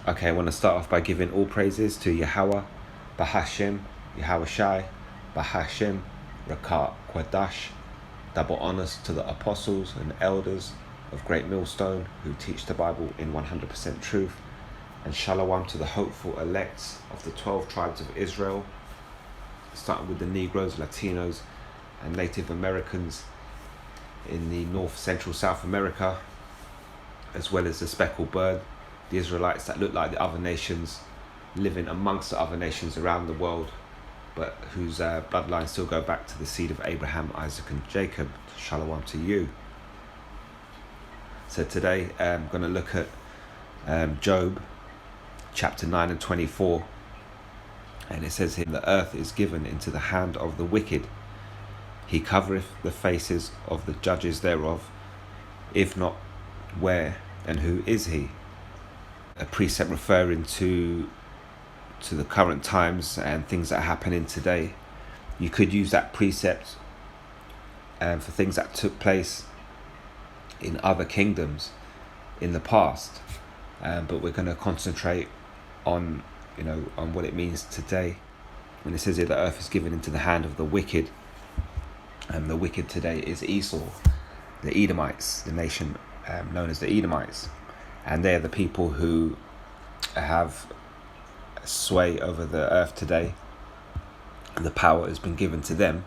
Okay, I want to start off by giving all praises to Yahweh, Bahashim, Yahweh Shai, Bahashim, Rakat Kwadash. Double honors to the apostles and elders of Great Millstone who teach the Bible in 100% truth. And Shalom to the hopeful elects of the 12 tribes of Israel, starting with the Negroes, Latinos, and Native Americans in the North, Central, South America, as well as the speckled bird, the Israelites that look like the other nations, living amongst the other nations around the world, but whose bloodlines still go back to the seed of Abraham, Isaac, and Jacob. Shalom to you. So today I'm going to look at Job, chapter 9 and 24. And it says here, the earth is given into the hand of the wicked. He covereth the faces of the judges thereof. If not, where and who is he? A precept referring to the current times and things that are happening today. You could use that precept for things that took place in other kingdoms in the past, but we're going to concentrate on what it means today. When it says here, the earth is given into the hand of the wicked, and the wicked today is Esau, the Edomites, the nation known as the Edomites. And they're the people who have sway over the earth today. And the power has been given to them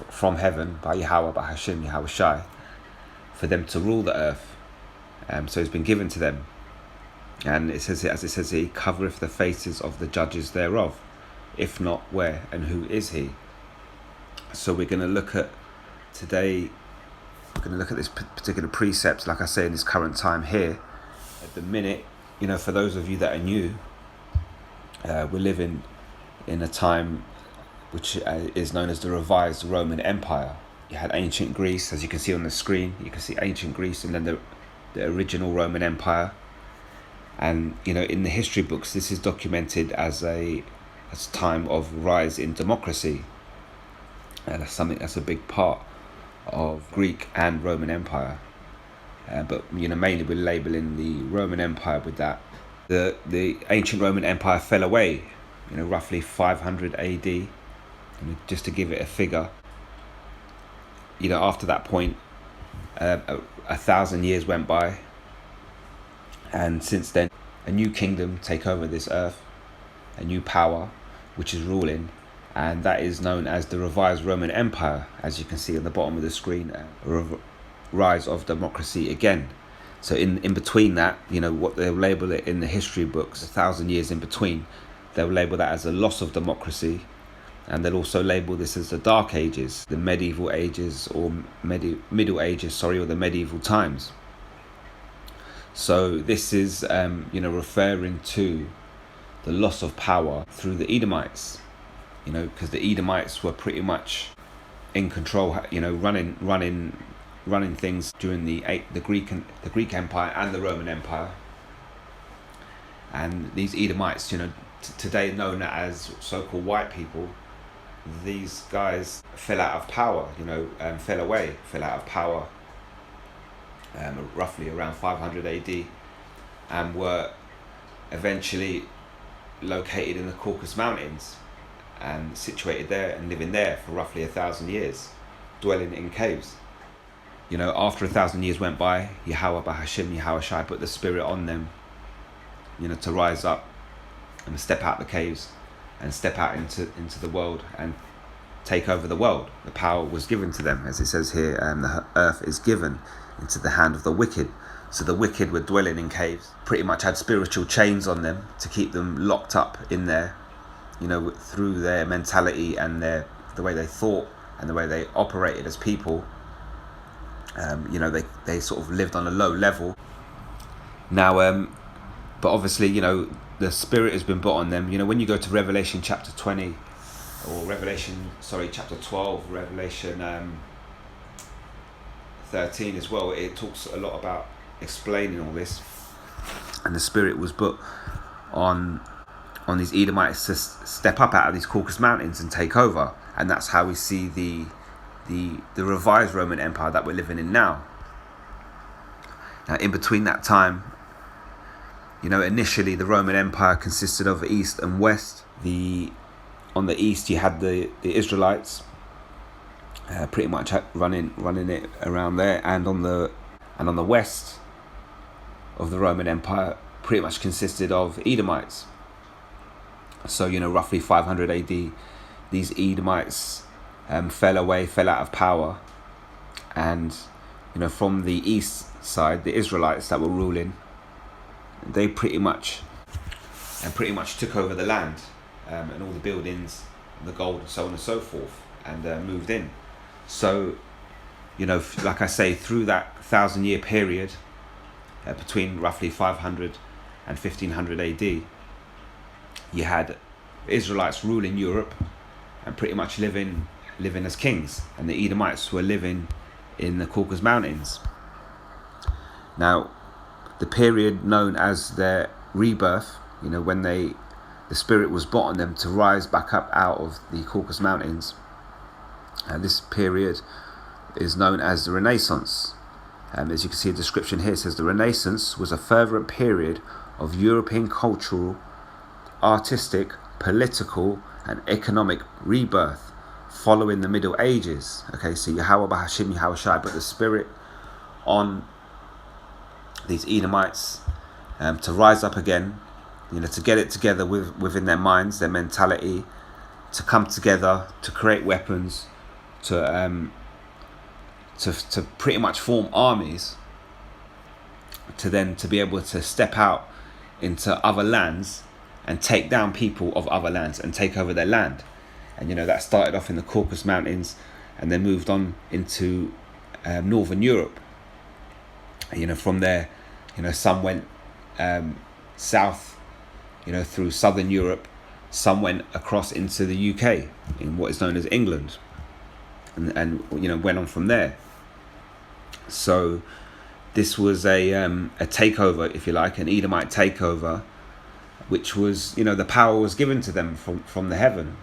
from heaven by Yahweh, by Hashem, Yahweh Shai, for them to rule the earth. So it's been given to them. And it says here, as it says here, he covereth the faces of the judges thereof. If not, where and who is he? So we're going to look at today. We're going to look at this particular precept, like I say, in this current time here. At the minute, for those of you that are new, we're living in a time which is known as the revised Roman Empire. You had ancient Greece, as you can see on the screen. You can see ancient Greece, and then the original Roman Empire. And in the history books, this is documented as a time of rise in democracy. And that's something that's a big part of Greek and Roman Empire, but mainly we're labeling the Roman Empire with that. The ancient Roman Empire fell away, roughly 500 AD. Just to give it a figure, after that point, 1,000 years went by, and since then, a new kingdom take over this earth, a new power which is ruling. And that is known as the revised Roman Empire, as you can see on the bottom of the screen, rise of democracy again. So in between that, what they'll label it in the history books, 1,000 years in between, they'll label that as a loss of democracy. And they'll also label this as the Dark Ages, the medieval ages, or middle ages, or the medieval times. So this is, referring to the loss of power through the Edomites. Because the Edomites were pretty much in control, running things during the Greek Empire and the Roman Empire. And these Edomites, today known as so-called white people, these guys fell out of power, fell out of power, roughly around 500 AD, and were eventually located in the Caucasus Mountains, and situated there and living there for roughly 1,000 years, dwelling in caves. After 1,000 years went by, Yahweh Bahashim, Yahweh Shai put the spirit on them, to rise up and step out the caves and step out into the world and take over the world. The power was given to them, as it says here, the earth is given into the hand of the wicked. So the wicked were dwelling in caves, pretty much had spiritual chains on them to keep them locked up in there, through their mentality and the way they thought and the way they operated as people. They sort of lived on a low level. Now, but obviously, the spirit has been put on them. When you go to Revelation chapter 20, or chapter 12, Revelation 13 as well, it talks a lot about explaining all this. And the spirit was put on these Edomites to step up out of these Caucasus Mountains and take over. And that's how we see the revised Roman Empire that we're living in now. Now, in between that time, Initially the Roman Empire consisted of east and west. On the east you had the Israelites, pretty much running it around there, and on the west of the Roman Empire pretty much consisted of Edomites. So roughly 500 AD, these Edomites fell out of power, and from the east side, the Israelites that were ruling, they pretty much took over the land, and all the buildings, the gold, and so on and so forth, and moved in. So like I say, through that 1,000-year period, between roughly 500 and 1500 AD, you had Israelites ruling Europe and pretty much living as kings, and the Edomites were living in the Caucasus Mountains. Now, the period known as their rebirth, when the Spirit was put on them to rise back up out of the Caucasus Mountains, this period is known as the Renaissance. As you can see, the description here says the Renaissance was a fervent period of European cultural, artistic, political and economic rebirth following the Middle Ages. Okay, so Yahweh Bahashim Yahweh Shai put the Spirit on these Edomites to rise up again, to get it together within their minds, their mentality, to come together, to create weapons, to pretty much form armies, to be able to step out into other lands and take down people of other lands and take over their land. And that started off in the Caucasus Mountains and then moved on into Northern Europe. From there, some went south, through Southern Europe. Some went across into the UK, in what is known as England, and went on from there. So this was a takeover, if you like, an Edomite takeover, which was, the power was given to them from the heaven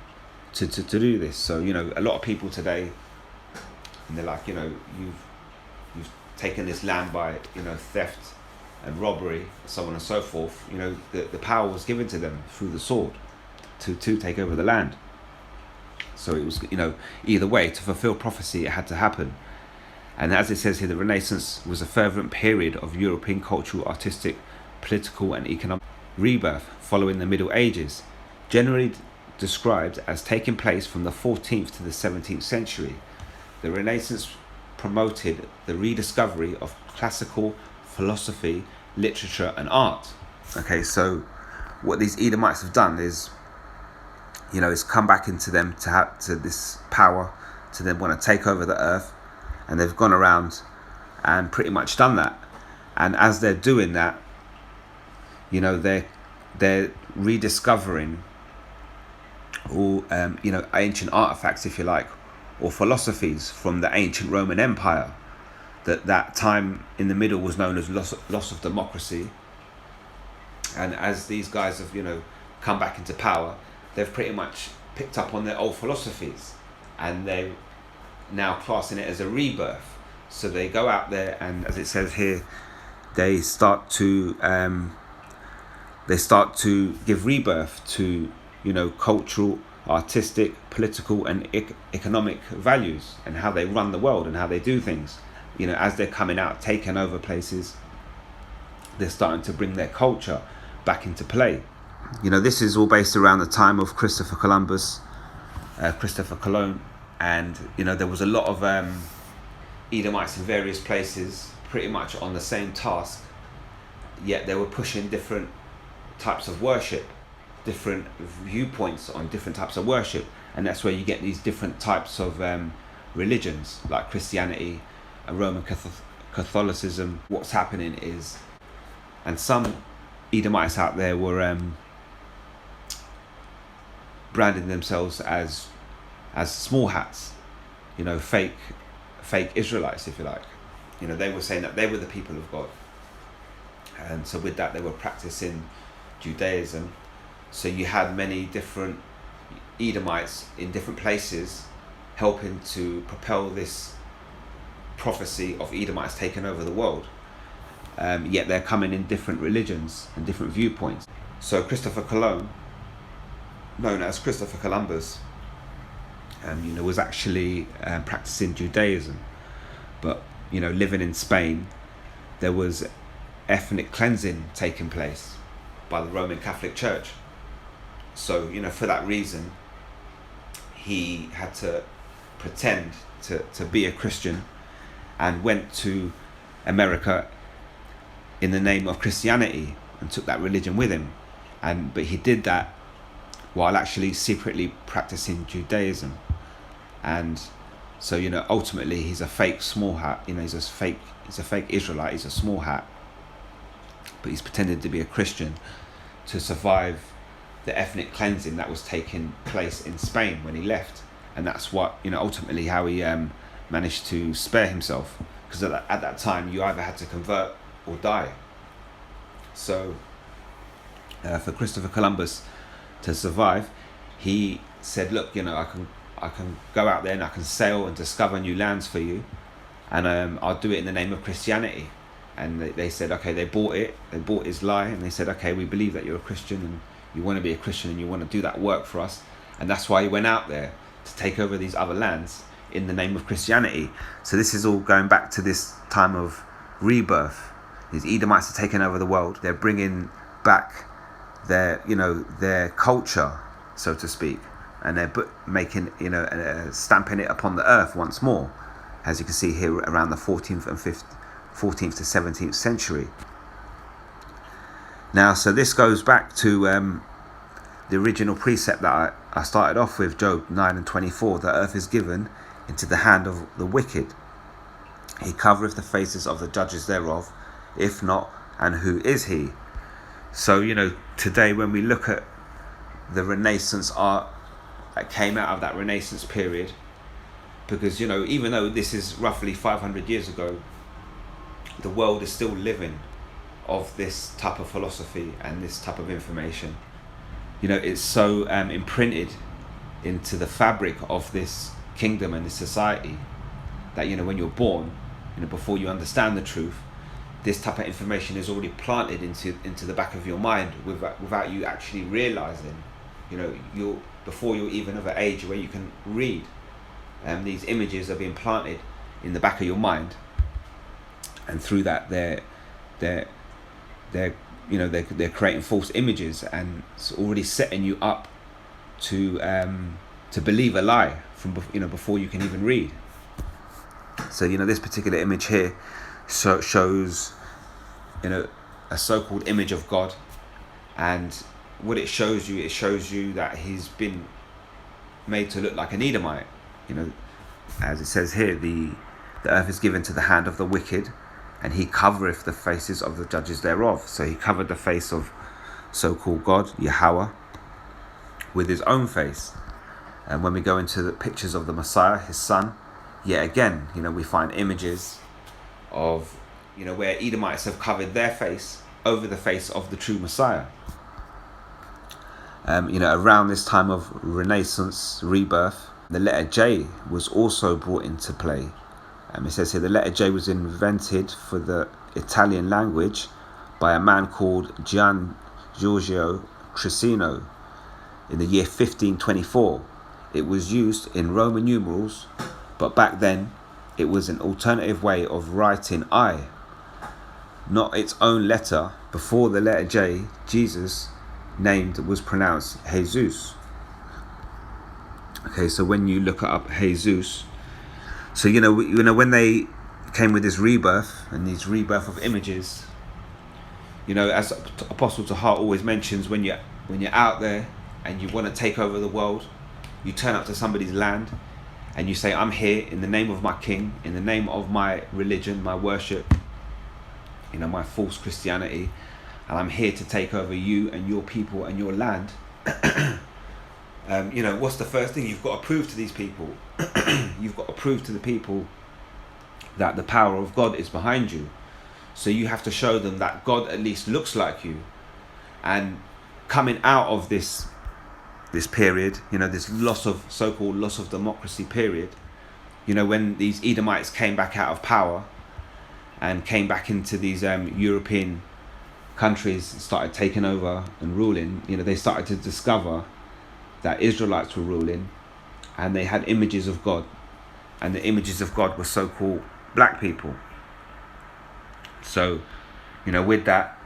to do this. So a lot of people today, and they're like, you've taken this land by theft and robbery, so on and so forth. The power was given to them through the sword to take over the land. So it was, either way, to fulfill prophecy, it had to happen. And as it says here, the Renaissance was a fervent period of European cultural, artistic, political and economic rebirth following the Middle Ages, generally described as taking place from the 14th to the 17th century. The Renaissance promoted the rediscovery of classical philosophy, literature and art. Okay, so what these Edomites have done is, is come back into them to this power, to then want to take over the earth, and they've gone around and pretty much done that. And as they're doing that, they're rediscovering all ancient artifacts, if you like, or philosophies from the ancient Roman Empire. That time in the middle was known as loss of democracy. And as these guys have come back into power, they've pretty much picked up on their old philosophies, and they're now classing it as a rebirth. So they go out there, and as it says here, they start to give rebirth to cultural, artistic, political and economic values, and how they run the world and how they do things. As they're coming out, taking over places, they're starting to bring their culture back into play. This is all based around the time of Christopher Colon, and there was a lot of Edomites in various places, pretty much on the same task, yet they were pushing different types of worship, different viewpoints on different types of worship, and that's where you get these different types of religions, like Christianity and Roman Catholicism. What's happening is, and some Edomites out there were branding themselves as small hats, fake Israelites, if you like. They were saying that they were the people of God, and so with that they were practicing Judaism. So you had many different Edomites in different places helping to propel this prophecy of Edomites taking over the world. yet they're coming in different religions and different viewpoints. So Christopher Columbus, known as Christopher Columbus, was actually practicing Judaism, but living in Spain, there was ethnic cleansing taking place by the Roman Catholic Church. So for that reason, he had to pretend to be a Christian and went to America in the name of Christianity and took that religion with him. But he did that while actually secretly practicing Judaism. And so ultimately he's a fake small hat. He's a fake Israelite. He's a small hat, but he's pretended to be a Christian to survive the ethnic cleansing that was taking place in Spain when he left. And that's what ultimately how he managed to spare himself, because at that time you either had to convert or die. So for Christopher Columbus to survive, he said, look, I can go out there and I can sail and discover new lands for you, and I'll do it in the name of Christianity. And they said, okay, they bought his lie, and they said, okay, we believe that you're a Christian and you want to be a Christian and you want to do that work for us. And that's why he went out there to take over these other lands in the name of Christianity. So this is all going back to this time of rebirth. These Edomites are taking over the world. They're bringing back their culture, so to speak, and they're making stamping it upon the earth once more, as you can see here around the 14th to 17th century. Now, so this goes back to the original precept that I started off with, Job 9:24. The earth is given into the hand of the wicked. He covereth the faces of the judges thereof. If not, and who is he? So today when we look at the Renaissance art that came out of that Renaissance period, because even though this is roughly 500 years ago, the world is still living of this type of philosophy and this type of information. It's so imprinted into the fabric of this kingdom and this society that when you're born, before you understand the truth, this type of information is already planted into the back of your mind without you actually realizing. Before you're even of an age where you can read, these images are being planted in the back of your mind, and through that they're creating false images, and it's already setting you up to believe a lie from before you can even read. So this particular image here shows a so-called image of God, and what it shows you that he's been made to look like an Edomite. As it says here, the earth is given to the hand of the wicked, and he covereth the faces of the judges thereof. So he covered the face of so-called God, Yahweh, with his own face. And when we go into the pictures of the Messiah, his son, yet again, we find images of, where Edomites have covered their face over the face of the true Messiah. Around this time of Renaissance, rebirth, the letter J was also brought into play. It says here, the letter J was invented for the Italian language by a man called Gian Giorgio Trissino in the year 1524. It was used in Roman numerals, but back then it was an alternative way of writing I, not its own letter. Before the letter J, Jesus named was pronounced Jesus. Okay, so when you look up Jesus, so when they came with this rebirth and these rebirth of images, as Apostle Tahar always mentions, when you're out there and you want to take over the world, you turn up to somebody's land and you say, I'm here in the name of my king, in the name of my religion, my worship, my false Christianity, and I'm here to take over you and your people and your land. What's the first thing you've got to prove to these people? You've got to prove to the people that the power of God is behind you. So you have to show them that God at least looks like you. And coming out of this period, this so-called loss of democracy period, when these Edomites came back out of power, and came back into these European countries and started taking over and ruling, they started to discover that Israelites were ruling, and they had images of God, and the images of God were so-called black people. So, with that,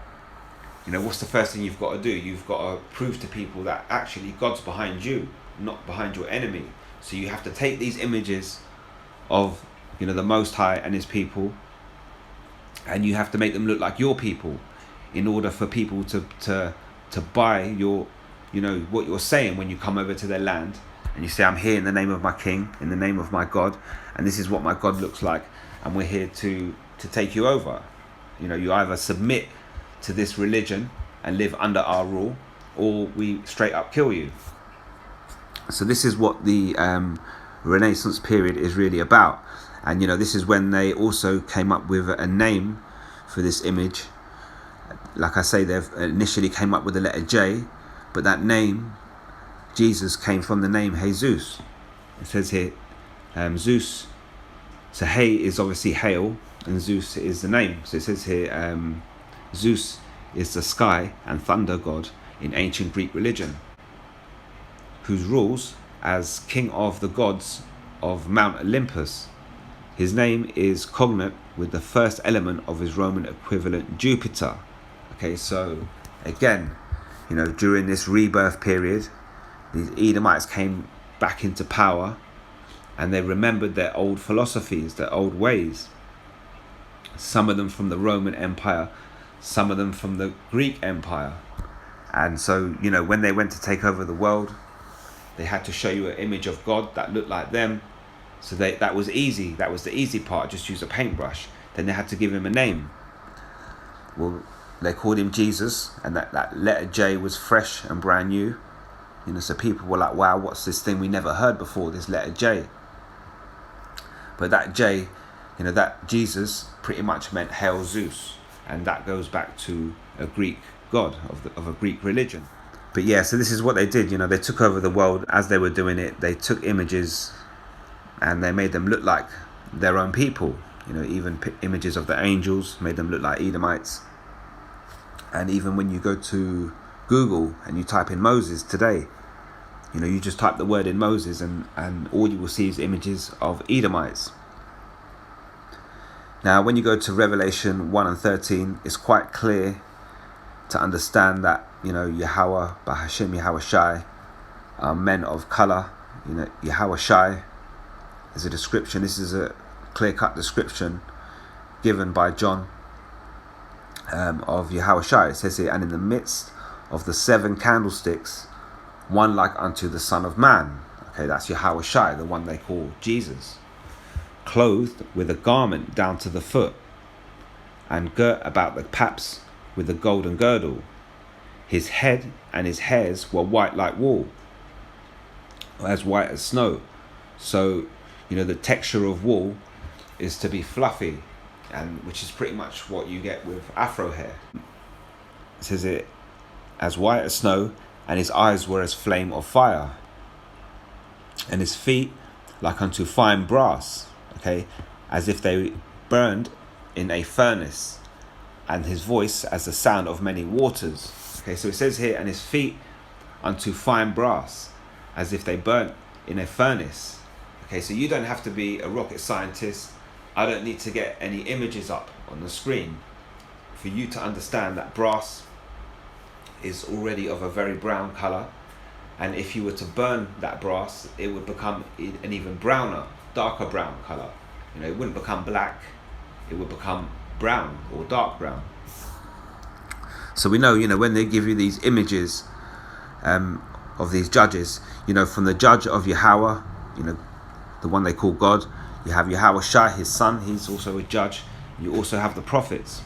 what's the first thing you've got to do? You've got to prove to people that actually God's behind you, not behind your enemy. So you have to take these images of, the Most High and his people, and you have to make them look like your people in order for people to buy your, what you're saying when you come over to their land and you say, I'm here in the name of my king, in the name of my God, and this is what my God looks like, and we're here to take you over. You either submit to this religion and live under our rule, or we straight up kill you. So this is what the Renaissance period is really about. And this is when they also came up with a name for this image. Like I say, they've initially came up with the letter J, but that name, Jesus, came from the name Jesus. It says here, Zeus. So Hey is obviously hail, and Zeus is the name. So it says here, Zeus is the sky and thunder god in ancient Greek religion, whose rules as king of the gods of Mount Olympus. His name is cognate with the first element of his Roman equivalent, Jupiter. Okay, so again, during this rebirth period, these Edomites came back into power, and they remembered their old philosophies, their old ways. Some of them from the Roman Empire, some of them from the Greek Empire. And so, when they went to take over the world, they had to show you an image of God that looked like them. So that was easy. That was the easy part. Just use a paintbrush. Then they had to give him a name. Well, they called him Jesus, and that letter J was fresh and brand new. So people were like, wow, what's this thing we never heard before, this letter J? But that J, that Jesus pretty much meant Hail Zeus. And that goes back to a Greek god of a Greek religion. But yeah, so this is what they did. They took over the world. As they were doing it, they took images and they made them look like their own people. Even images of the angels made them look like Edomites. And even when you go to Google and you type in Moses today, you just type the word in Moses, and all you will see is images of Edomites. Now, when you go to Revelation 1 and 13, it's quite clear to understand that, Yahweh, Bahashim, Yahweh Shai, are men of color. Yahweh Shai is a description. This is a clear-cut description given by John of Yahweh Shai. It says here, and in the midst of the 7 candlesticks, one like unto the Son of Man. Okay, that's Yahweh Shai, the one they call Jesus. Clothed with a garment down to the foot, and girt about the paps with a golden girdle. His head and his hairs were white like wool, as white as snow. So, the texture of wool is to be fluffy, and which is pretty much what you get with Afro hair. It says it as white as snow, and his eyes were as flame of fire, and his feet like unto fine brass, okay, as if they burned in a furnace, and his voice as the sound of many waters. Okay, so it says here, and his feet unto fine brass, as if they burnt in a furnace. Okay, so you don't have to be a rocket scientist. I don't need to get any images up on the screen for you to understand that brass is already of a very brown color, and if you were to burn that brass, it would become an even browner, darker brown color. It wouldn't become black, it would become brown or dark brown. So we know, when they give you these images of these judges, from the judge of Yahweh, the one they call God, you have Yahweh Shai, his son, he's also a judge. You also have the prophets.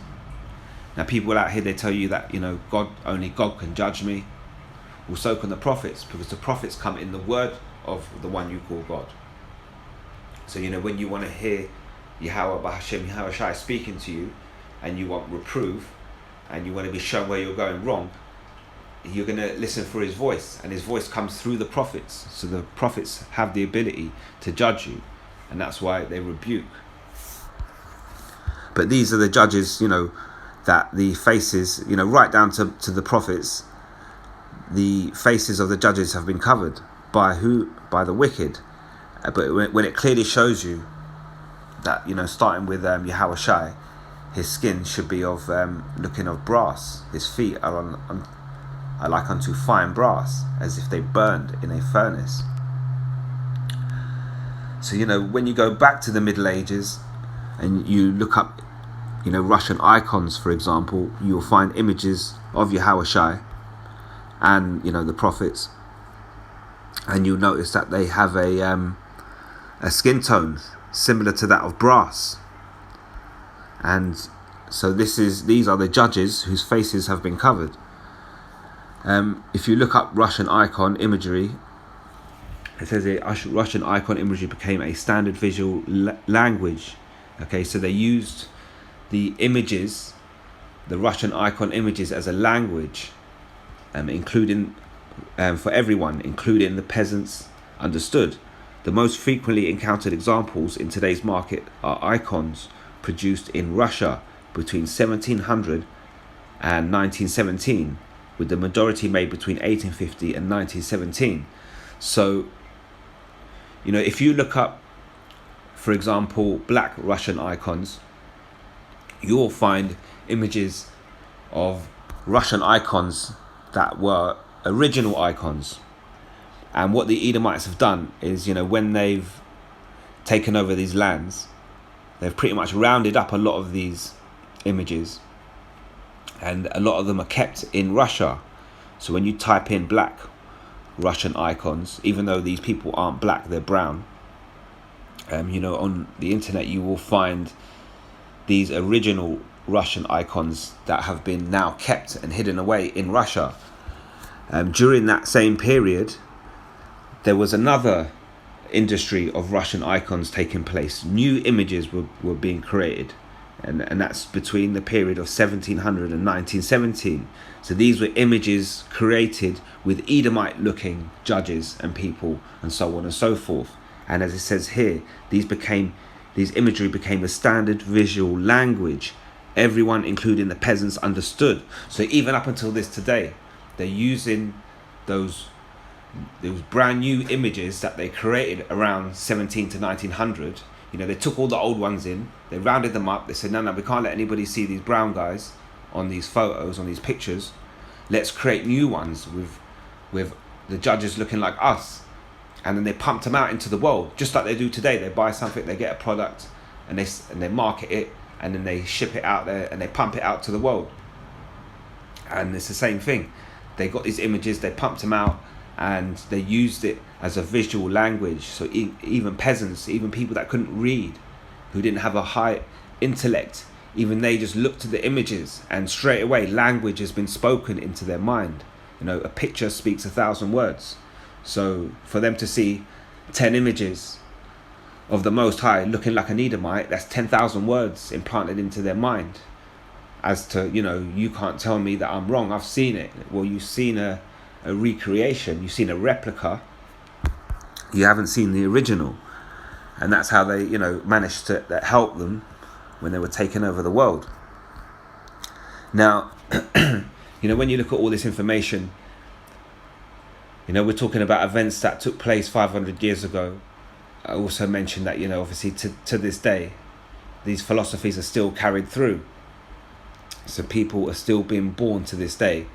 Now people out here, they tell you that, only God can judge me. Well, so can the prophets, because the prophets come in the word of the one you call God. So, when you want to hear Yahweh Bahashim, Yahweh Shai speaking to you, and you want reproof, and you want to be shown where you're going wrong, you're going to listen for his voice, and his voice comes through the prophets. So the prophets have the ability to judge you, and that's why they rebuke. But these are the judges, that the faces, right down to the prophets, the faces of the judges have been covered by who? By the wicked. But when it clearly shows you that, starting with Yahushai, his skin should be of looking of brass. His feet are are like unto fine brass, as if they burned in a furnace. So when you go back to the Middle Ages and you look up, Russian icons, for example, you'll find images of Yahushai and the prophets, and you'll notice that they have a skin tone similar to that of brass. And so these are the judges whose faces have been covered. If you look up Russian icon imagery, it says here, Russian icon imagery became a standard visual language. Okay, so they used the images, the Russian icon images, as a language, including for everyone, including the peasants, understood. The most frequently encountered examples in today's market are icons produced in Russia between 1700 and 1917, with the majority made between 1850 and 1917. So, if you look up, for example, black Russian icons, you'll find images of Russian icons that were original icons. And what the Edomites have done is, when they've taken over these lands, they've pretty much rounded up a lot of these images, and a lot of them are kept in Russia. So when you type in black Russian icons, even though these people aren't black, they're brown, on the internet you will find these original Russian icons that have been now kept and hidden away in Russia. During that same period, there was another industry of Russian icons taking place. New images were being created, and that's between the period of 1700 and 1917. So these were images created with Edomite looking judges and people, and so on and so forth. And as it says here, these imagery became a standard visual language. Everyone, including the peasants, understood. So even up until this today, they're using those brand new images that they created around 17 to 1900. They took all the old ones in, they rounded them up, they said, no, we can't let anybody see these brown guys on these photos, on these pictures. Let's create new ones with the judges looking like us. And then they pumped them out into the world, just like they do today. They buy something, they get a product, and they market it, and then they ship it out there, and they pump it out to the world. And it's the same thing. They got these images, they pumped them out, and they used it as a visual language. So even peasants, even people that couldn't read, who didn't have a high intellect, even they just looked at the images, and straight away language has been spoken into their mind. A picture speaks 1,000 words. So for them to see 10 images of the Most High looking like an Edomite, that's 10,000 words implanted into their mind. As to, you can't tell me that I'm wrong, I've seen it. Well, you've seen a recreation, you've seen a replica, you haven't seen the original. And that's how they, managed to help them when they were taking over the world. Now, when you look at all this information, we're talking about events that took place 500 years ago. I also mentioned that, obviously to this day, these philosophies are still carried through. So people are still being born to this day,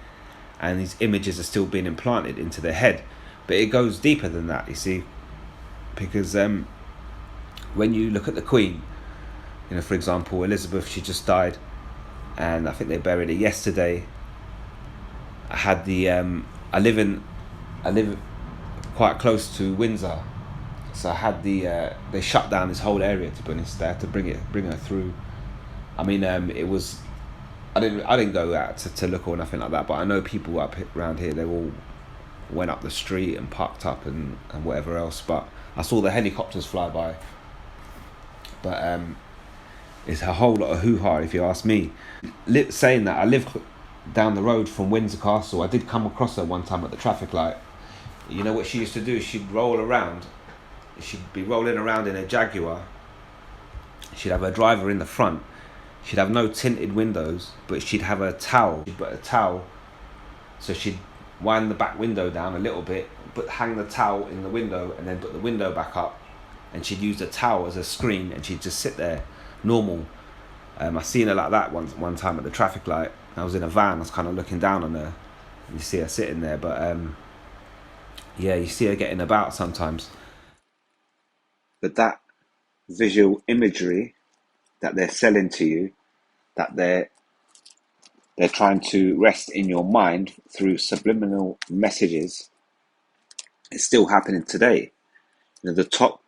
and these images are still being implanted into their head. But it goes deeper than that, you see, because when you look at the Queen, for example, Elizabeth, she just died, and I think they buried her yesterday. I live quite close to Windsor, so I had they shut down this whole area, to be honest. They had to bring her through. I mean, it was, I didn't go out to look or nothing like that, but I know people up around here, they all went up the street and parked up and whatever else. But I saw the helicopters fly by. But it's a whole lot of hoo-ha, if you ask me. Saying that, I live down the road from Windsor Castle. I did come across her one time at the traffic light. You know what she used to do? She'd roll around. She'd be rolling around in a Jaguar. She'd have her driver in the front, She'd have no tinted windows, but she'd have a towel. She'd put a towel, so she'd wind the back window down a little bit, but hang the towel in the window, and then put the window back up. And she'd use the towel as a screen, and she'd just sit there, normal. I seen her like that one time at the traffic light. I was in a van. I was kind of looking down on her. And you see her sitting there, but yeah, you see her getting about sometimes. But that visual imagery that they're selling to you, that they're trying to rest in your mind through subliminal messages, is still happening today. You know, the top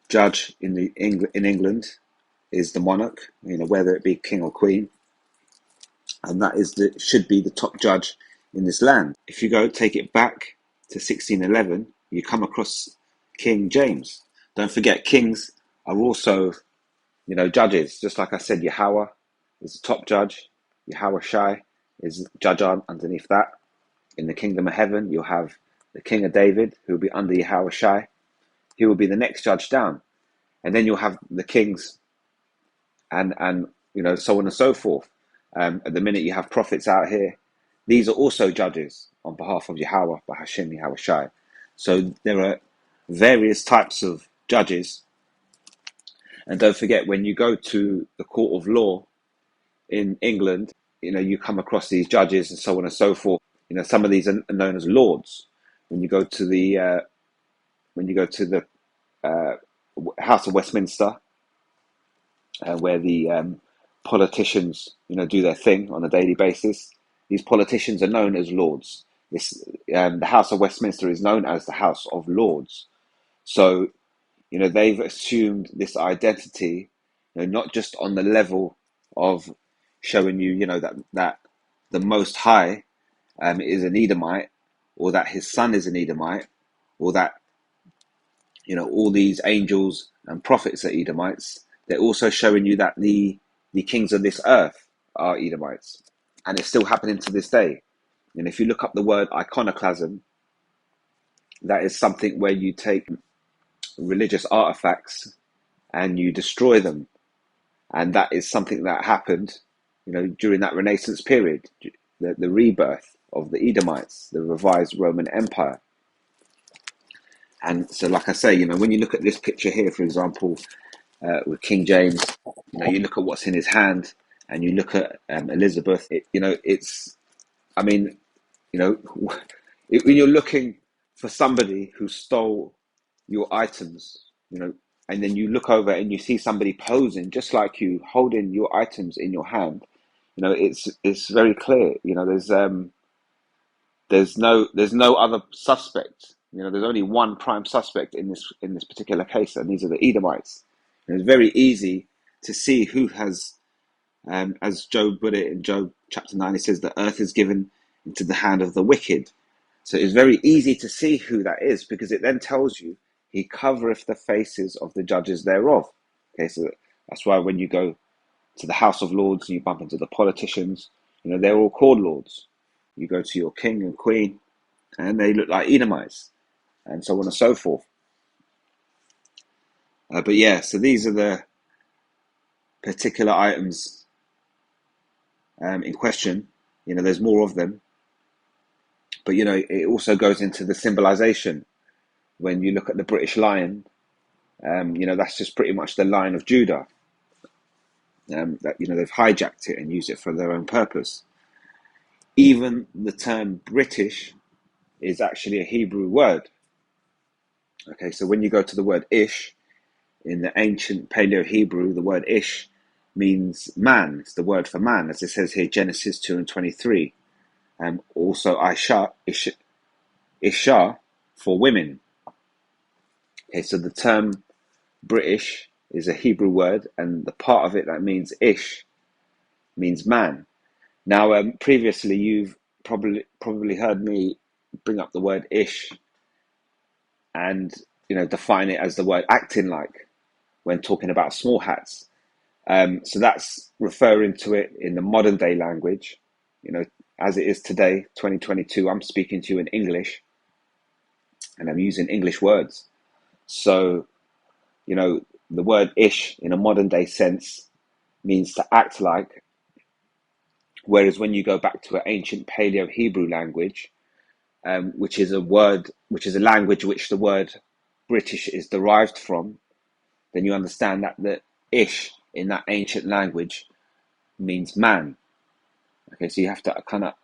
judge in England is the monarch. You know, whether it be king or queen, and that should be the top judge in this land. If you go take it back to 1611, you come across King James. Don't forget, kings are also, judges. Just like I said, Yahweh is the top judge. Yahweh Shai is judge underneath that. In the kingdom of heaven, you'll have the king of David, who will be under Yahweh Shai. He will be the next judge down. And then you'll have the kings and so on and so forth. At the minute, you have prophets out here. These are also judges on behalf of Yahweh, Bahashim, Yahweh Shai. So there are various types of judges. And don't forget, when you go to the court of law in England, you come across these judges and so on and so forth. Some of these are known as lords. When you go to the House of Westminster, where the politicians, do their thing on a daily basis, these politicians are known as lords. The House of Westminster is known as the House of Lords. So, they've assumed this identity, not just on the level of showing you, that the Most High is an Edomite, or that his son is an Edomite, or that, all these angels and prophets are Edomites. They're also showing you that the kings of this earth are Edomites. And it's still happening to this day. And if you look up the word iconoclasm, that is something where you take religious artifacts and you destroy them. And that is something that happened, during that Renaissance period, the rebirth of the Edomites, the revised Roman Empire. And so, like I say, when you look at this picture here, for example, with King James, you look at what's in his hand, and you look at Elizabeth. When you're looking for somebody who stole your items, and then you look over and you see somebody posing just like you, holding your items in your hand, it's very clear. There's no other suspect. There's only one prime suspect in this particular case, and these are the Edomites. And it's very easy to see who has, as Job put it in Job chapter 9, it says the earth is given into the hand of the wicked. So it's very easy to see who that is, because it then tells you he covereth the faces of the judges thereof. Okay, so that's why when you go to the House of Lords and you bump into the politicians, they're all called lords. You go to your king and queen, and they look like Edomites, and so on and so forth. But yeah, so these are the particular items in question. There's more of them. But, it also goes into the symbolization. When you look at the British lion, that's just pretty much the Lion of Judah. That they've hijacked it and used it for their own purpose. Even the term British is actually a Hebrew word. Okay, so when you go to the word Ish, in the ancient Paleo-Hebrew, the word Ish means man. It's the word for man, as it says here, Genesis 2:23. Also Isha for women. Okay, so the term British is a Hebrew word, and the part of it that means Ish means man. Now, previously you've probably heard me bring up the word Ish and define it as the word acting like when talking about small hats. So that's referring to it in the modern day language, as it is today, 2022. I'm speaking to you in English, and I'm using English words. So, the word Ish in a modern day sense means to act like, whereas when you go back to an ancient Paleo-Hebrew language, which is a language which the word British is derived from, then you understand that the ish in that ancient language means man. Okay, so you have to kind of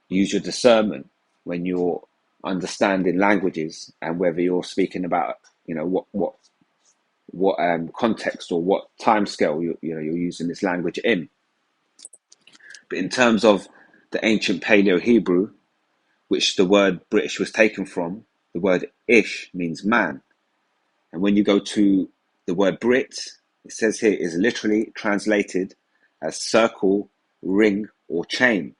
use your discernment when you're understanding languages, and whether you're speaking about, what context or what time scale you're using this language in. But in terms of the ancient Paleo-Hebrew, which the word British was taken from, the word ish means man. And when you go to the word Brit, it says here is literally translated as circle, ring, or chain.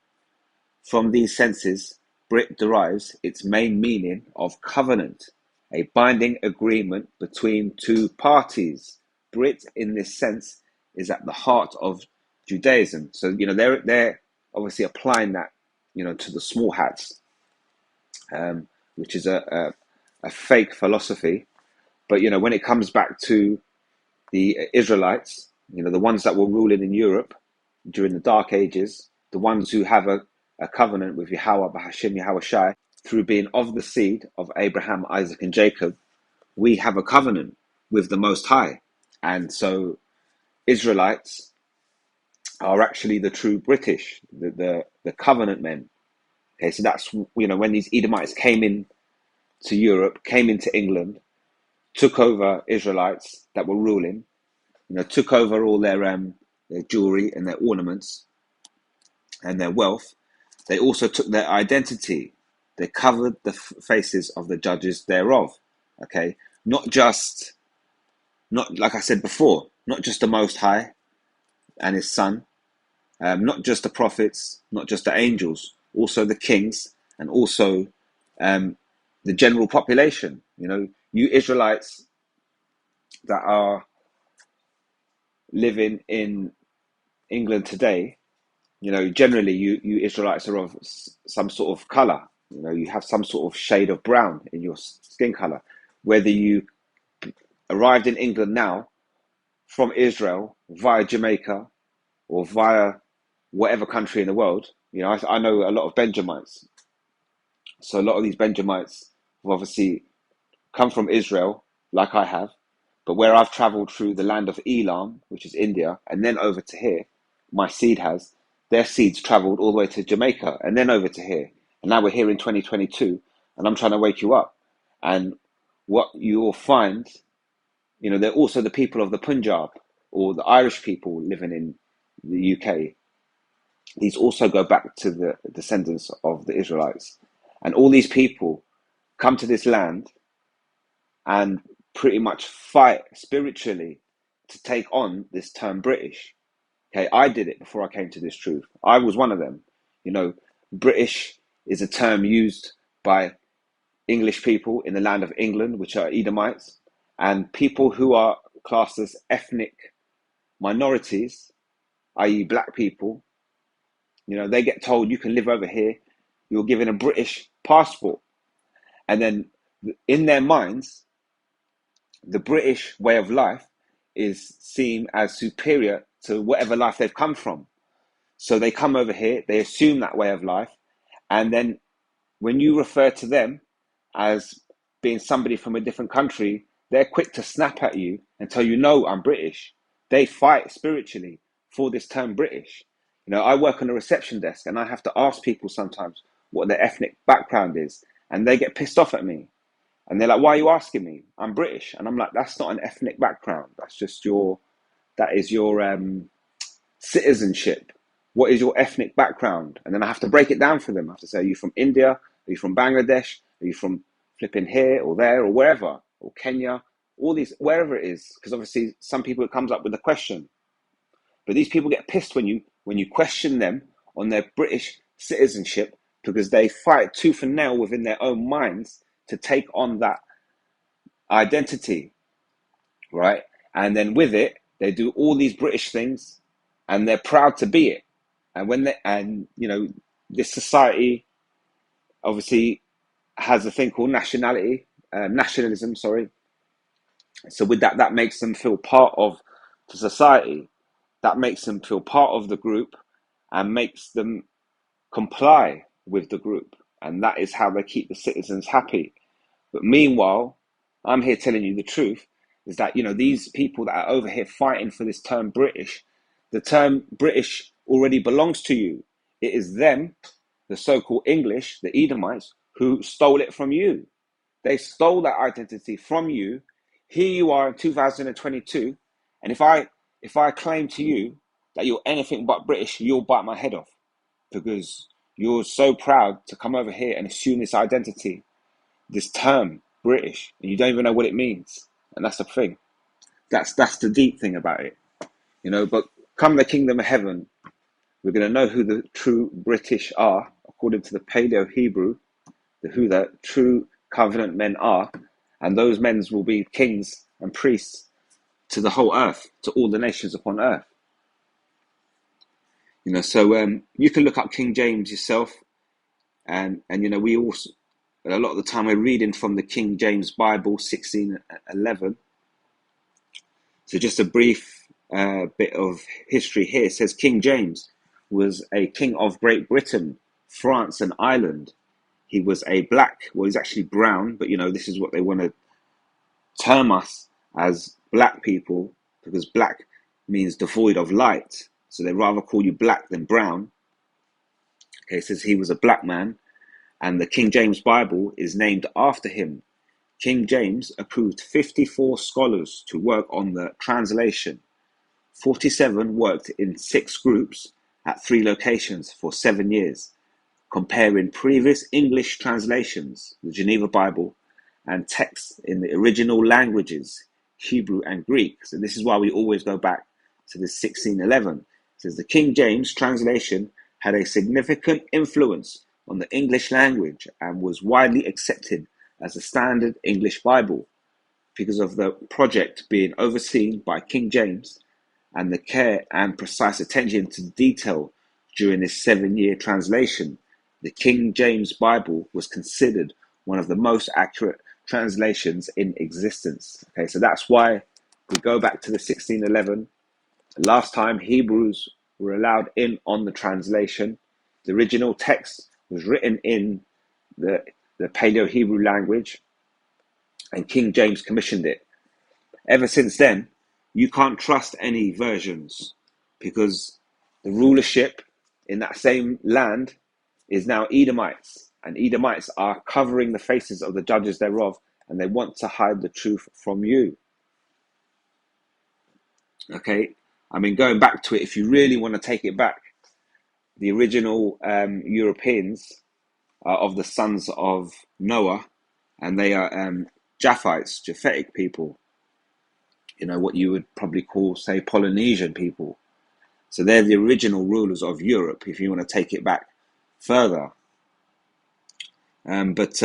From these senses, Brit derives its main meaning of covenant, a binding agreement between two parties. Brit, in this sense, is at the heart of Judaism. So, they're obviously applying that, to the small hats, which is a fake philosophy. But, when it comes back to the Israelites, the ones that were ruling in Europe during the Dark Ages, the ones who have a covenant with Yahweh, Bahashim Yahweh Shai, through being of the seed of Abraham, Isaac, and Jacob, we have a covenant with the Most High. And so Israelites are actually the true British, the covenant men. Okay, so that's, when these Edomites came in to Europe, came into England, took over Israelites that were ruling, took over all their jewelry and their ornaments and their wealth. They also took their identity. They covered the faces of the judges thereof. Okay, not like I said before, not just the Most High and His Son, not just the prophets, not just the angels, also the kings, and also the general population. You Israelites that are living in England today, generally you Israelites are of some sort of color. You have some sort of shade of brown in your skin color. Whether you arrived in England now from Israel via Jamaica or via whatever country in the world, I know a lot of Benjamites. So a lot of these Benjamites have obviously come from Israel, like I have, but where I've traveled through the land of Elam, which is India, and then over to here, my seed has, their seeds traveled all the way to Jamaica and then over to here. And now we're here in 2022, and I'm trying to wake you up. And what you will find, they're also the people of the Punjab or the Irish people living in the UK. These also go back to the descendants of the Israelites. And all these people come to this land and pretty much fight spiritually to take on this term British. Okay, I did it before I came to this truth. I was one of them. British is a term used by English people in the land of England, which are Edomites, and people who are classed as ethnic minorities, i.e. black people. They get told you can live over here. You're given a British passport. And then in their minds, the British way of life is seen as superior to whatever life they've come from. So they come over here, they assume that way of life, and then when you refer to them as being somebody from a different country, they're quick to snap at you and tell you, no, I'm British. They fight spiritually for this term British. I work on a reception desk and I have to ask people sometimes what their ethnic background is, and they get pissed off at me. And they're like, why are you asking me? I'm British. And I'm like, that's not an ethnic background. That is your citizenship. What is your ethnic background? And then I have to break it down for them. I have to say, are you from India? Are you from Bangladesh? Are you from flipping here or there or wherever? Or Kenya? All these, wherever it is. Because obviously some people, it comes up with a question. But these people get pissed when you question them on their British citizenship, because they fight tooth and nail within their own minds to take on that identity, right? And then with it, they do all these British things, and they're proud to be it. And this society obviously has a thing called nationalism. Sorry. So with that makes them feel part of the society. that makes them feel part of the group and makes them comply with the group. And that is how they keep the citizens happy. But meanwhile, I'm here telling you the truth, is that, these people that are over here fighting for this term British, the term British already belongs to you. It is them, the so-called English, the Edomites, who stole it from you. They stole that identity from you. Here you are in 2022, and if I claim to you that you're anything but British, you'll bite my head off, because you're so proud to come over here and assume this identity, this term British, and you don't even know what it means. And that's the thing. That's the deep thing about it, But come the kingdom of heaven, we're going to know who the true British are, according to the Paleo-Hebrew, who the true covenant men are, and those men will be kings and priests to the whole earth, to all the nations upon earth. So you can look up King James yourself, and we also, a lot of the time we're reading from the King James Bible 1611. So just a brief bit of history here. It says King James was a king of Great Britain, France, and Ireland. He was a black, well, he's actually brown, but this is what they want to term us as, black people, because black means devoid of light. So they rather call you black than brown. Okay, it says he was a black man, and the King James Bible is named after him. King James approved 54 scholars to work on the translation. 47 worked in 6 groups at 3 locations for 7 years, comparing previous English translations, the Geneva Bible, and texts in the original languages, Hebrew and Greek. So this is why we always go back to the 1611. It says the King James translation had a significant influence on the English language and was widely accepted as a standard English Bible because of the project being overseen by King James and the care and precise attention to detail during this 7-year translation. The King James Bible was considered one of the most accurate translations in existence. Okay, so that's why we go back to the 1611. Last time Hebrews were allowed in on the translation. The original text was written in the Paleo-Hebrew language, and King James commissioned it. Ever since then, you can't trust any versions, because the rulership in that same land is now Edomites, and Edomites are covering the faces of the judges thereof, and they want to hide the truth from you. Okay, going back to it, if you really want to take it back, the original Europeans are of the sons of Noah, and they are Japhites, Japhetic people. What you would probably call, say, Polynesian people. So they're the original rulers of Europe, if you want to take it back further. But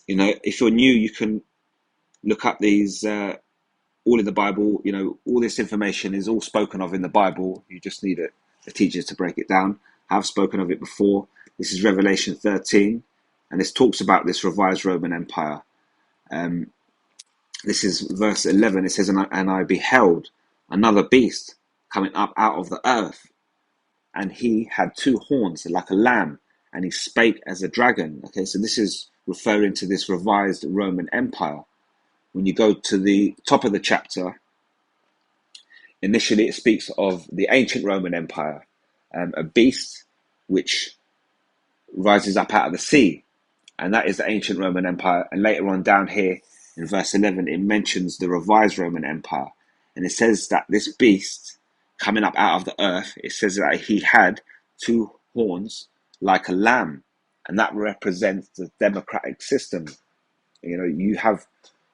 if you're new, you can look up these, all in the Bible. All this information is all spoken of in the Bible. You just need a teacher to break it down. I've spoken of it before. This is Revelation 13, and this talks about this revised Roman Empire. This is verse 11. It says, and I beheld another beast coming up out of the earth, and he had 2 horns like a lamb, and he spake as a dragon. Okay, so this is referring to this revised Roman Empire. When you go to the top of the chapter, initially it speaks of the ancient Roman Empire, a beast which rises up out of the sea, and that is the ancient Roman Empire. And later on down here in verse 11, it mentions the revised Roman Empire, and it says that this beast coming up out of the earth, it says that he had 2 horns like a lamb, and that represents the democratic system. You have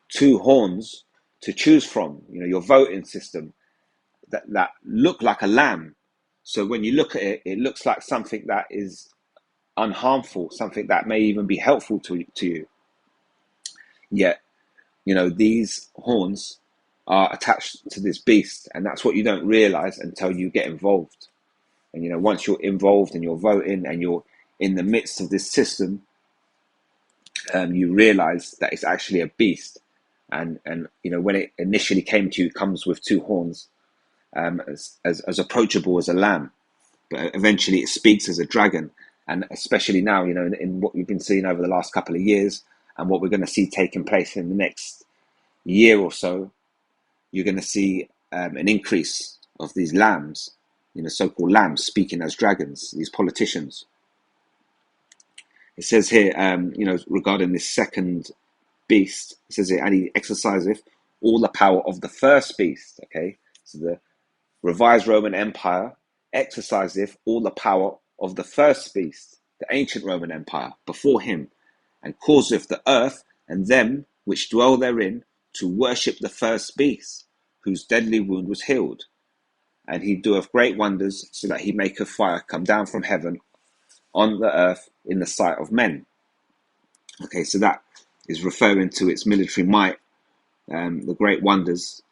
2 horns to choose from, your voting system that look like a lamb. So when you look at it, it looks like something that is unharmful, something that may even be helpful to you. Yet, these horns are attached to this beast, and that's what you don't realize until you get involved. And once you're involved and you're voting and you're in the midst of this system, you realize that it's actually a beast. And when it initially came to you, it comes with 2 horns. as approachable as a lamb, but eventually it speaks as a dragon. And especially now, in what we've been seeing over the last couple of years, and what we're going to see taking place in the next year or so, you're going to see an increase of these lambs, so-called lambs speaking as dragons, these politicians. It says here, regarding this second beast, it says here, and he exerciseth all the power of the first beast. Okay, so the revised Roman Empire exerciseth all the power of the first beast, the ancient Roman Empire, before him, and causeth the earth and them which dwell therein to worship the first beast, whose deadly wound was healed. And he doeth great wonders, so that he maketh fire come down from heaven on the earth in the sight of men. Okay, so that is referring to its military might, the great wonders,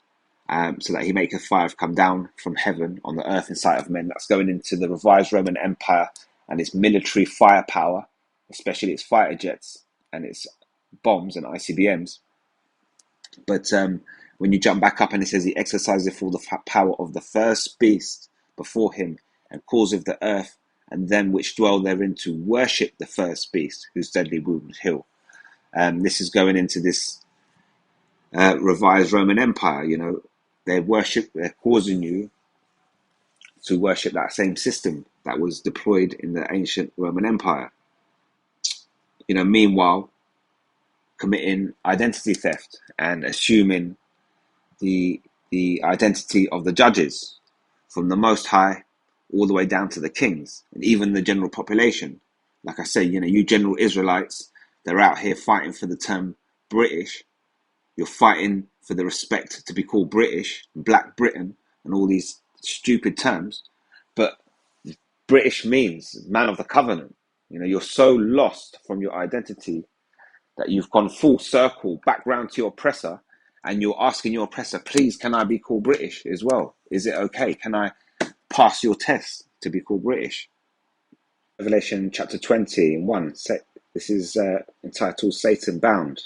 so that he maketh fire come down from heaven on the earth in sight of men. That's going into the revised Roman Empire and its military firepower, especially its fighter jets and its bombs and ICBMs. But when you jump back up and it says he exerciseth all the power of the first beast before him, and causeth the earth and them which dwell therein to worship the first beast, whose deadly wound was healed. This is going into this revised Roman Empire. They're causing you to worship that same system that was deployed in the ancient Roman Empire. Meanwhile, committing identity theft and assuming the identity of the judges, from the Most High all the way down to the kings and even the general population. Like I say, you general Israelites, they're out here fighting for the term British. You're fighting for the respect to be called British, Black Britain, and all these stupid terms. But British means man of the covenant. You're so lost from your identity that you've gone full circle back round to your oppressor, and you're asking your oppressor, please, can I be called British as well? Is it okay? Can I pass your test to be called British? Revelation chapter 20 and 1. This is entitled Satan Bound.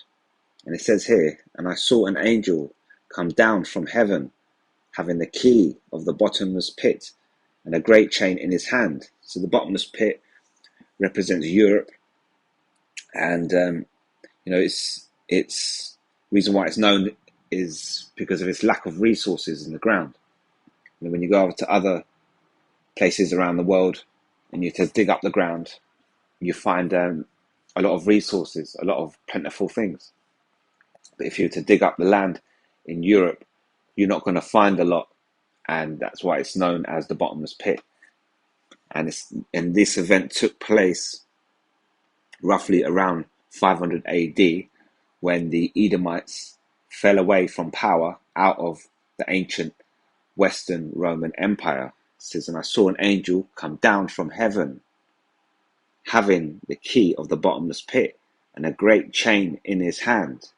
And it says here, and I saw an angel come down from heaven, having the key of the bottomless pit and a great chain in his hand. So the bottomless pit represents Europe. And, it's reason why it's known is because of its lack of resources in the ground. When you go over to other places around the world and you to dig up the ground, you find a lot of resources, a lot of plentiful things. But if you were to dig up the land in Europe, you're not going to find a lot, and that's why it's known as the bottomless pit. And this event took place roughly around 500 AD, when the Edomites fell away from power out of the ancient Western Roman Empire. It says, and I saw an angel come down from heaven, having the key of the bottomless pit and a great chain in his hand.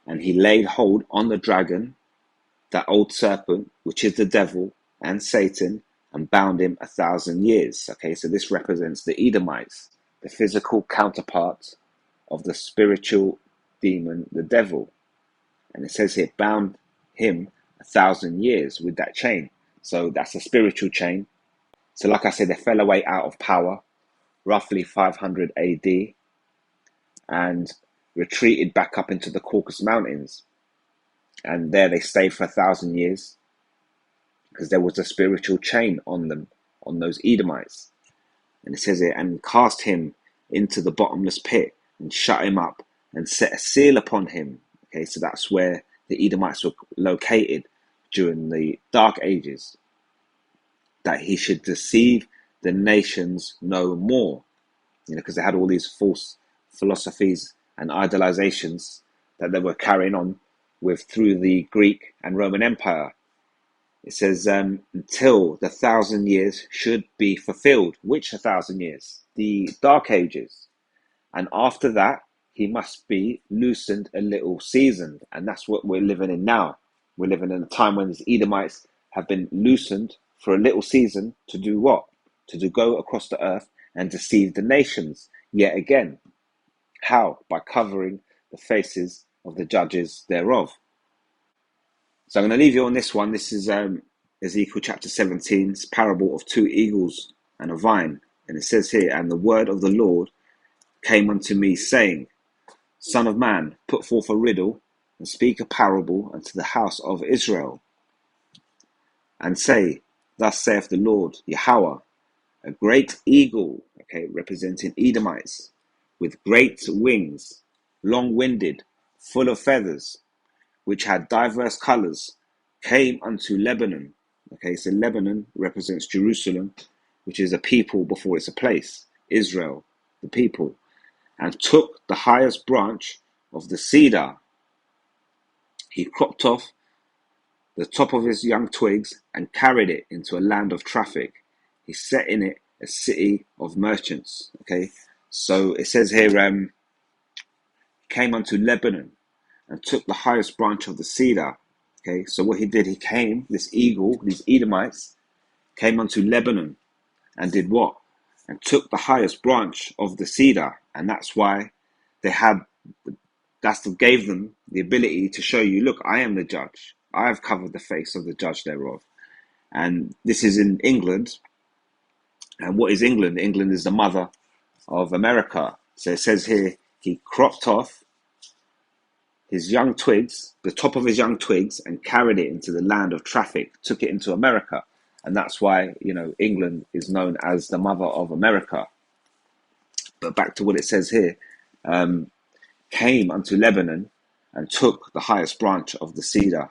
And he laid hold on the dragon, that old serpent, which is the devil and Satan, and bound him 1,000 years. Okay, so this represents the Edomites, the physical counterpart of the spiritual demon, the devil. And it says here, bound him 1,000 years with that chain. So that's a spiritual chain. So like I said, they fell away out of power, roughly 500 AD, and retreated back up into the Caucasus Mountains. And there they stayed for 1,000 years, because there was a spiritual chain on them, on those Edomites. And it says here, and cast him into the bottomless pit, and shut him up, and set a seal upon him. Okay, so that's where the Edomites were located during the Dark Ages, that he should deceive the nations no more. Because they had all these false philosophies and idolizations that they were carrying on with through the Greek and Roman Empire. It says, until the 1,000 years should be fulfilled. Which 1,000 years? The Dark Ages. And after that, he must be loosened a little seasoned. And that's what we're living in now. We're living in a time when the Edomites have been loosened for a little season to do what? To go across the earth and deceive the nations yet again. How? By covering the faces of the judges thereof. So I'm going to leave you on this one. This is Ezekiel chapter 17's parable of 2 eagles and a vine. And it says here, and the word of the Lord came unto me, saying, Son of man, put forth a riddle, and speak a parable unto the house of Israel, and say, Thus saith the Lord Yahweh, a great eagle, representing Edomites, with great wings, long-winded, full of feathers, which had diverse colours, came unto Lebanon. So Lebanon represents Jerusalem, which is a people before it's a place. Israel, the people. And took the highest branch of the cedar. He cropped off the top of his young twigs and carried it into a land of traffic. He set in it a city of merchants. So it says here, came unto Lebanon and took the highest branch of the cedar. So what he did, this eagle, these Edomites, came unto Lebanon and did what? And took the highest branch of the cedar. And that's why gave them the ability to show you, look, I am the judge. I have covered the face of the judge thereof. And this is in England. And what is England? England is the mother of America. So it says here, he cropped off his young twigs, the top of his young twigs, and carried it into the land of traffic, took it into America. And that's why, England is known as the mother of America. But back to what it says here, came unto Lebanon and took the highest branch of the cedar.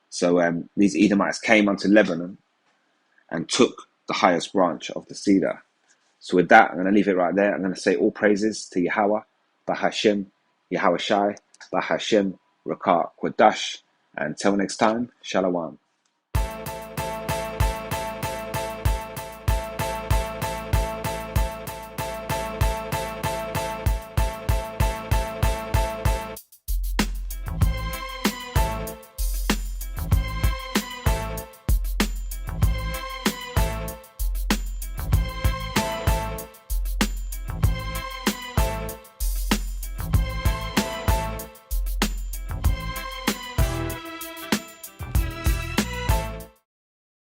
So these Edomites came unto Lebanon and took the highest branch of the cedar. So with that, I'm going to leave it right there. I'm going to say all praises to Yahweh, Bahashem, Yahweh Shai, Bahashem, Rakah, Quadash. And until next time, Shalom.